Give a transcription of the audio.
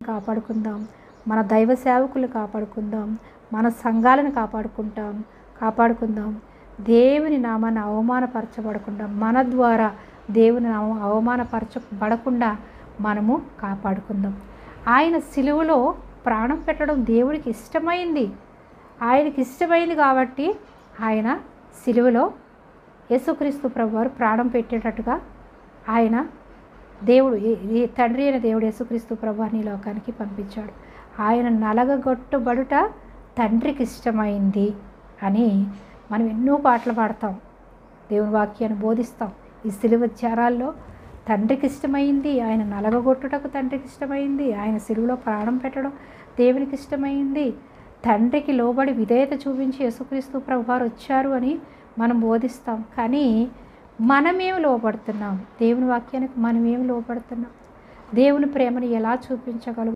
కాపాడుకుందాం, మన దైవ సేవకులు కాపాడుకుందాం, మన సంఘాలను కాపాడుకుందాం. దేవుని నామాన్ని అవమానపరచబడకుండా, మన ద్వారా దేవుని నామం అవమానపరచబడకుండా మనము కాపాడుకుందాం. ఆయన సిలువలో ప్రాణం పెట్టడం దేవుడికి ఇష్టమైంది. ఆయనకి ఇష్టమైంది కాబట్టి ఆయన సిలువలో యేసుక్రీస్తు ప్రభువారు ప్రాణం పెట్టేటట్టుగా ఆయన దేవుడు తండ్రి అయిన దేవుడు యేసుక్రీస్తు ప్రభువారిని ఈ లోకానికి పంపించాడు. ఆయన నలగగొట్టబడుట తండ్రికి ఇష్టమైంది అని మనం ఎన్నో పాటలు పాడతాం, దేవుని వాక్యాన్ని బోధిస్తాం. ఈ సిలువ త్యాగాల్లో తండ్రికి ఇష్టమైంది, ఆయన నలగగొట్టుటకు తండ్రికి ఇష్టమైంది, ఆయన సిలువలో ప్రాణం పెట్టడం దేవునికి ఇష్టమైంది. తండ్రికి లోబడి విధేయత చూపించి యేసుక్రీస్తు ప్రభువారు వచ్చారు అని మనం బోధిస్తాం. కానీ మనమేమి లోపడుతున్నాం? దేవుని వాక్యానికి మనమేమి లోపడుతున్నాం? దేవుని ప్రేమను ఎలా చూపించగలుగుతాం?